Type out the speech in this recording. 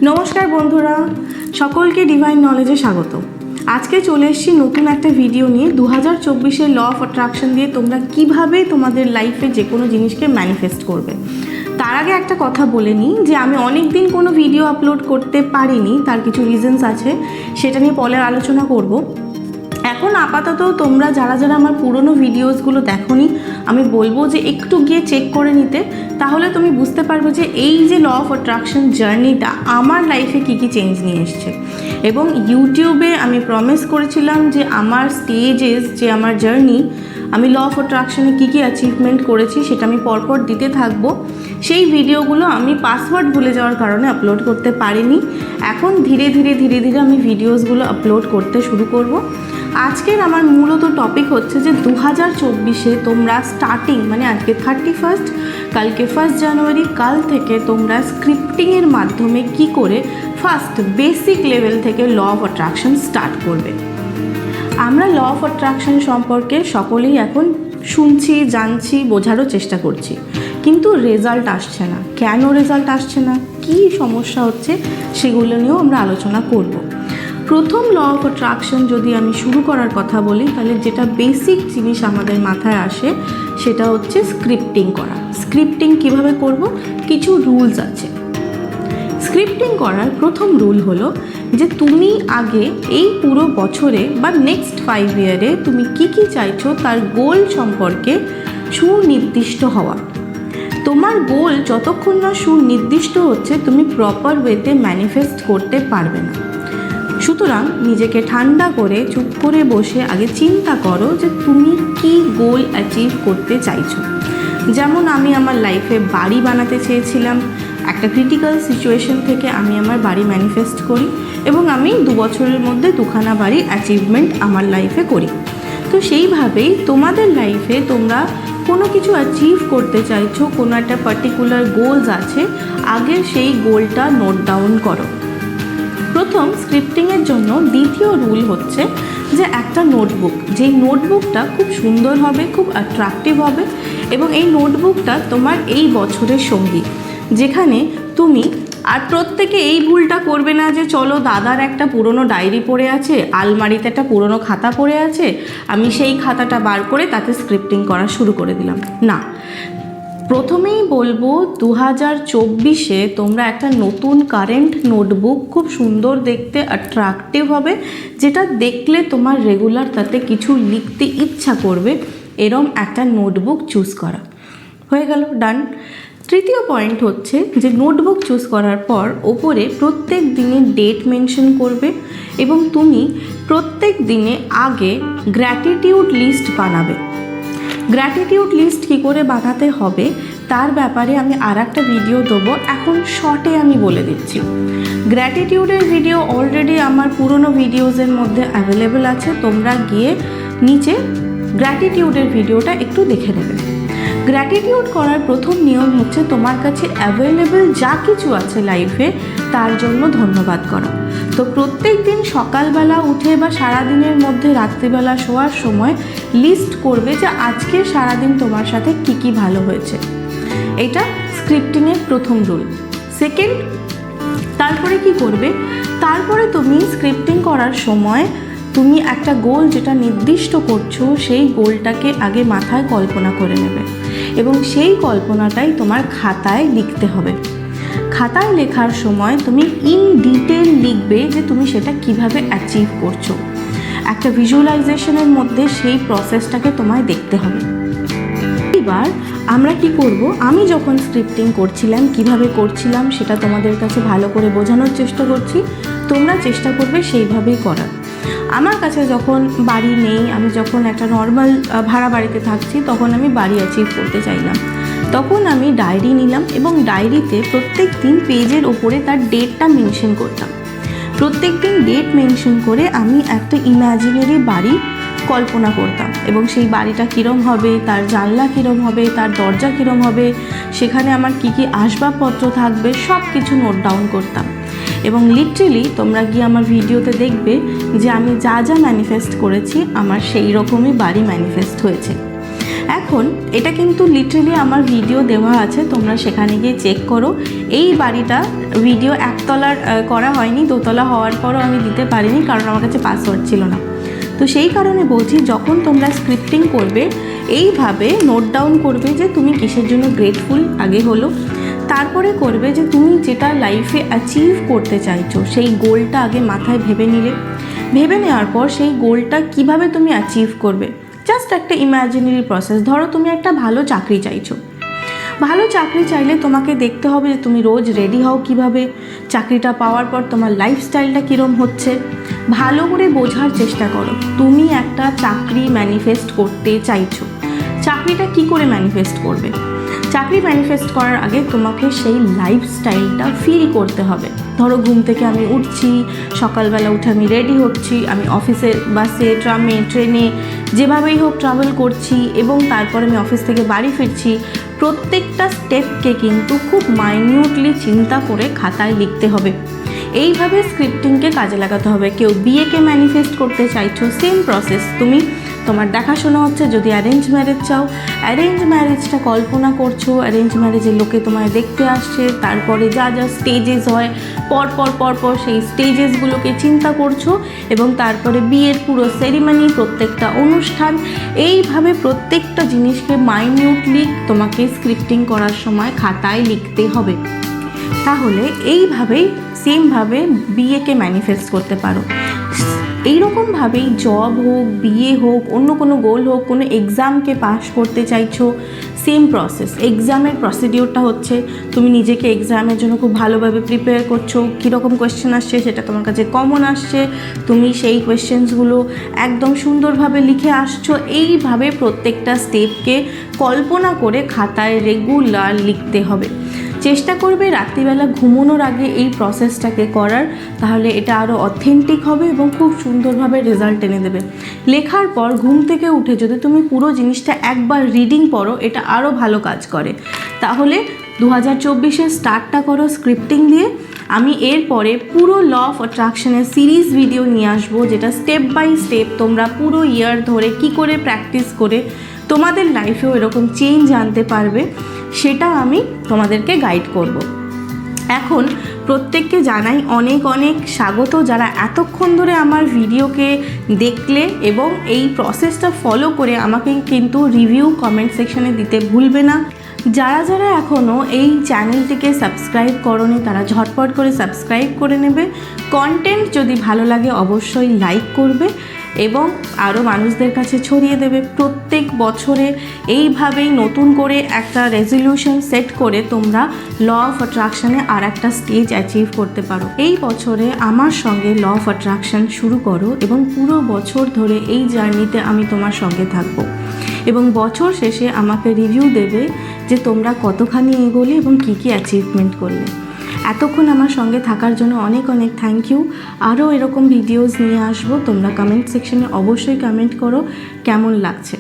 নমস্কার বন্ধুরা, সকলকে ডিভাইন নলেজে স্বাগত। আজকে চলে এসেছি নতুন একটা ভিডিও নিয়ে। 2024-এর ল অফ অ্যাট্রাকশন দিয়ে তোমরা কিভাবে তোমাদের লাইফে যে কোনো জিনিসকে ম্যানিফেস্ট করবে। তার আগে একটা কথা বলে নিই যে আমি অনেক দিন কোনো ভিডিও আপলোড করতে পারিনি, তার কিছু রিজনস আছে, সেটা নিয়ে পরে আলোচনা করব। এখন আপাতত তোমরা যারা যারা আমার পুরনো ভিডিওসগুলো দেখোনি, আমি বলবো যে একটু গিয়ে চেক করে নিতে, তাহলে তুমি বুঝতে পারবে যে এই যে ল অফ অ্যাট্রাকশন জার্নিটা আমার লাইফে কী কী চেঞ্জ নিয়ে এসছে। এবং ইউটিউবে আমি প্রমিস করেছিলাম যে আমার স্টেজেস, যে আমার জার্নি, আমি law of অ্যাট্রাকশনে key key achievement করেছি সেটা আমি পরপর দিতে থাকবো। সেই ভিডিওগুলো আমি পাসওয়ার্ড ভুলে যাওয়ার কারণে আপলোড করতে পারিনি। এখন ধীরে ধীরে আমি ভিডিওসগুলো আপলোড করতে শুরু করব। আজকের আমার মূলত টপিক হচ্ছে যে 2024-এ তোমরা স্টার্টিং, মানে আজকে 31st, কালকে 1 জানুয়ারি, কাল থেকে তোমরা স্ক্রিপ্টিংয়ের মাধ্যমে কি করে ফার্স্ট বেসিক লেভেল থেকে ল অফ অ্যাট্রাকশন স্টার্ট করবে। আমরা ল অফ অ্যাট্রাকশন সম্পর্কে সকলেই এখন শুনছি, জানছি, বোঝারও চেষ্টা করছি, কিন্তু রেজাল্ট আসছে না। কেন রেজাল্ট আসছে না, কী সমস্যা হচ্ছে, সেগুলো নিয়েও আমরা আলোচনা করব। প্রথম ল অফ অ্যাট্রাকশন যদি আমি শুরু করার কথা বলি, তাহলে যেটা বেসিক জিনিস আমাদের মাথায় আসে সেটা হচ্ছে স্ক্রিপ্টিং করা। স্ক্রিপ্টিং কিভাবে করব, কিছু রুলস আছে। স্ক্রিপ্টিং করার প্রথম রুল হলো যে তুমি আগে এই পুরো বছরে বা নেক্সট 5 ইয়ারে তুমি কি কি চাইছো তার গোল সম্পর্কে সুনির্দিষ্ট হওয়া। তোমার গোল যতক্ষণ না সুনির্দিষ্ট হচ্ছে, তুমি প্রপার ওয়েতে ম্যানিফেস্ট করতে পারবে না। সুতরাং নিজেকে ঠান্ডা করে চুপ করে বসে আগে চিন্তা করো যে তুমি কি গোল অ্যাচিভ করতে চাইছো। যেমন আমি আমার লাইফে বাড়ি বানাতে চেয়েছিলাম, একটা ক্রিটিক্যাল সিচুয়েশন থেকে আমি আমার বাড়ি ম্যানিফেস্ট করি এবং আমি 2 বছরের মধ্যে 2খানা বাড়ি অ্যাচিভমেন্ট আমার লাইফে করি। তো সেইভাবেই তোমাদের লাইফে তোমরা কোনো কিছু অ্যাচিভ করতে চাইছো, কোনো একটা পার্টিকুলার গোলস আছে, আগে সেই গোলটা নোট ডাউন করো। প্রথম স্ক্রিপ্টিংয়ের জন্য দ্বিতীয় রুল হচ্ছে যে একটা নোটবুক, যেই নোটবুকটা খুব সুন্দর হবে, খুব অ্যাট্রাকটিভ হবে এবং এই নোটবুকটা তোমার এই বছরের সঙ্গী, যেখানে তুমি আর প্রত্যেকে এই ভুলটা করবে না যে চলো দাদার একটা পুরনো ডায়েরি পড়ে আছে, আলমারিতে একটা পুরনো খাতা পড়ে আছে, আমি সেই খাতাটা বার করে তাতে স্ক্রিপ্টিং করা শুরু করে দিলাম। না, প্রথমেই বলবো 2024-এ তোমরা একটা নতুন কারেন্ট নোটবুক, খুব সুন্দর দেখতে, অ্যাট্রাকটিভ হবে, যেটা দেখলে তোমার রেগুলার তাতে কিছু লিখতে ইচ্ছা করবে, এরম একটা নোটবুক চুজ করা। হয়ে গেল, ডান। তৃতীয় পয়েন্ট হচ্ছে যে নোটবুক চুজ করার পর ওপরে প্রত্যেক দিনে ডেট মেনশন করবে এবং তুমি প্রত্যেক দিনে আগে গ্র্যাটিটিউড লিস্ট বানাবে। গ্র্যাটিটিউড লিস্ট কী করে বানাতে হবে তার ব্যাপারে আমি আর একটা ভিডিও দেবো, এখন শর্টে আমি বলে দিচ্ছি। গ্র্যাটিটিউডের ভিডিও অলরেডি আমার পুরনো ভিডিওসের মধ্যে অ্যাভেলেবেল আছে, তোমরা গিয়ে নিচে গ্র্যাটিটিউডের ভিডিওটা একটু দেখে নেবে। গ্র্যাটিটিউড করার প্রথম নিয়ম হচ্ছে তোমার কাছে অ্যাভেলেবেল যা কিছু আছে লাইফে তার জন্য ধন্যবাদ করা। তো প্রত্যেক দিন সকালবেলা উঠে বা সারাদিনের মধ্যে রাত্রিবেলা শোয়ার সময় লিস্ট করবে যে আজকে সারাদিন তোমার সাথে কি কি ভালো হয়েছে। এটা স্ক্রিপ্টিংয়ের প্রথম রুল। সেকেন্ড, তারপরে কি করবে, তারপরে তুমি স্ক্রিপ্টিং করার সময় তুমি একটা গোল যেটা নির্দিষ্ট করছো সেই গোলটাকে আগে মাথায় কল্পনা করে নেবে এবং সেই কল্পনাটাই তোমার খাতায় লিখতে হবে। খাতায় লেখার সময় তুমি ইন ডিটেল লিখবে যে তুমি সেটা কিভাবে অ্যাচিভ করছো। একটা ভিজুয়ালাইজেশনের মধ্যে সেই প্রসেসটাকে তোমায় দেখতে হবে। এবার আমরা কি করব, আমি যখন স্ক্রিপ্টিং করছিলাম কিভাবে করছিলাম সেটা তোমাদের কাছে ভালো করে বোঝানোর চেষ্টা করছি, তোমরা চেষ্টা করবে সেইভাবেই করার। আমার কাছে যখন বাড়ি নেই, আমি যখন একটা নর্মাল ভাড়া বাড়িতে থাকছি, তখন আমি বাড়ি অ্যাচিভ করতে চাইলাম, তখন আমি ডায়েরি নিলাম এবং ডায়েরিতে প্রত্যেক দিন পেজের ওপরে তার ডেটটা মেনশন করতাম। প্রত্যেক দিন ডেট মেনশন করে আমি একটা ইম্যাজিনারি বাড়ি কল্পনা করতাম এবং সেই বাড়িটা কীরম হবে, তার জানলা কীরম হবে, তার দরজা কীরম হবে, সেখানে আমার কি কি আসবাবপত্র থাকবে, সব কিছু নোট ডাউন করতাম। এবং লিটারেলি তোমরা গিয়ে আমার ভিডিওতে দেখবে যে আমি যা যা ম্যানিফেস্ট করেছি আমার সেই রকমই বাড়ি ম্যানিফেস্ট হয়েছে। এখন এটা কিন্তু লিটারালি আমার ভিডিও দেওয়া আছে, তোমরা সেখানে গিয়ে চেক করো। এই বাড়িটা ভিডিও একতলার করা হয়নি, দোতলা হওয়ার পরও আমি দিতে পারিনি কারণ আমার কাছে পাসওয়ার্ড ছিল না। তো সেই কারণে বলছি, যখন তোমরা স্ক্রিপ্টিং করবে এইভাবে নোট ডাউন করবে যে তুমি কিসের জন্য গ্রেটফুল আগে হলো, তারপরে করবে যে তুমি যেটা লাইফে অ্যাচিভ করতে চাইছো সেই গোলটা আগে মাথায় ভেবে নিলে। ভেবে নেওয়ার পর সেই গোলটা কিভাবে তুমি অ্যাচিভ করবে, জাস্ট একটা ইমাজিনারি প্রসেস। ধরো তুমি একটা ভালো চাকরি চাইছো, ভালো চাকরি চাইলে তোমাকে দেখতে হবে যে তুমি রোজ রেডি হও কিভাবে, চাকরিটা পাওয়ার পর তোমার লাইফস্টাইলটা কীরকম হচ্ছে। ভালো করে বোঝার চেষ্টা করো তুমি একটা চাকরি ম্যানিফেস্ট করতে চাইছো, চাকরিটা কি করে ম্যানিফেস্ট করবে। চাকরি ম্যানিফেস্ট করার আগে তোমাকে সেই লাইফস্টাইলটা ফিল করতে হবে। ধরো ঘুম থেকে আমি উঠছি, সকালবেলা উঠে আমি রেডি হচ্ছি, আমি অফিসে বাসে ট্রামে ট্রেনে যেভাবেই হোক ট্রাভেল করছি এবং তারপরে আমি অফিস থেকে বাড়ি ফিরছি। প্রত্যেকটা স্টেপকে কিন্তু খুব মাইনিউটলি চিন্তা করে খাতায় লিখতে হবে। এইভাবে স্ক্রিপ্টিংকে কাজে লাগাতে হবে। কেউ বিয়েকে ম্যানিফেস্ট করতে চাইছো, সেম প্রসেস। তুমি তোমার দেখাশোনা হচ্ছে, যদি অ্যারেঞ্জ ম্যারেজ চাও, অ্যারেঞ্জ ম্যারেজটা কল্পনা করছো, অ্যারেঞ্জ ম্যারেজের লোকে তোমায় দেখতে আসছে, তারপরে যা যা স্টেজেস হয় পর সেই স্টেজেসগুলোকে চিন্তা করছো এবং তারপরে বিয়ের পুরো সেরিমনি, প্রত্যেকটা অনুষ্ঠান, এইভাবে প্রত্যেকটা জিনিসকে মাইনিউটলি তোমাকে স্ক্রিপ্টিং করার সময় খাতায় লিখতে হবে। তাহলে এইভাবেই সেমভাবে বিয়েকে ম্যানিফেস্ট করতে পারো। এইরকমভাবেই জব হোক, বিয়ে হোক, অন্য কোনো গোল হোক, কোনো এক্সামকে পাস করতে চাইছো, সেম প্রসেস। এক্সামের প্রসিডিওরটা হচ্ছে তুমি নিজেকে এক্সামের জন্য খুব ভালোভাবে প্রিপেয়ার করছো, কীরকম কোয়েশ্চেন আসছে সেটা তোমার কাছে কমন আসছে, তুমি সেই কোয়েশ্চেন্সগুলো একদম সুন্দরভাবে লিখে আসছো। এইভাবে প্রত্যেকটা স্টেপকে কল্পনা করে খাতায় রেগুলার লিখতে হবে। চেষ্টা করবে রাত্রিবেলা ঘুমানোর আগে এই প্রসেসটাকে করার, তাহলে এটা আরও অথেন্টিক হবে এবং খুব সুন্দরভাবে রেজাল্ট এনে দেবে। লেখার পর ঘুম থেকে উঠে যদি তুমি পুরো জিনিসটা একবার রিডিং পড়ো, এটা আরও ভালো কাজ করে। তাহলে 2024-এর স্টার্টটা করো স্ক্রিপ্টিং দিয়ে। আমি এরপরে পুরো ল অফ অ্যাট্রাকশনের সিরিজ ভিডিও নিয়ে আসবো, যেটা স্টেপ বাই স্টেপ তোমরা পুরো ইয়ার ধরে কি করে প্র্যাকটিস করে তোমাদের লাইফেও এরকম চেঞ্জ আনতে পারবে, সেটা আমি তোমাদেরকে গাইড করব। এখন প্রত্যেককে জানাই অনেক অনেক স্বাগত, যারা এতক্ষণ ধরে আমার ভিডিওকে দেখলে এবং এই প্রসেসটা ফলো করে আমাকে কিন্তু রিভিউ কমেন্ট সেকশনে দিতে ভুলবে না। যারা যারা এখনও এই চ্যানেলটিকে সাবস্ক্রাইব করোনি তারা ঝটপট করে সাবস্ক্রাইব করে নেবে। কন্টেন্ট যদি ভালো লাগে অবশ্যই লাইক করবে এবং আরও মানুষদের কাছে ছড়িয়ে দেবে। প্রত্যেক বছরে এইভাবেই নতুন করে একটা রেজলিউশন সেট করে তোমরা ল অফ অ্যাট্রাকশনে আর একটা স্টেজ অ্যাচিভ করতে পারো। এই বছরে আমার সঙ্গে ল অফ অ্যাট্রাকশন শুরু করো এবং পুরো বছর ধরে এই জার্নিতে আমি তোমার সঙ্গে থাকবো এবং বছর শেষে আমাকে রিভিউ দেবে যে তোমরা কতখানি এগোলে এবং কী কী অ্যাচিভমেন্ট করলে। এতক্ষণ আমার সঙ্গে থাকার জন্য অনেক অনেক থ্যাংক ইউ। আরও এরকম ভিডিওস নিয়ে আসবো, তোমরা কমেন্ট সেকশনে অবশ্যই কমেন্ট করো কেমন লাগছে।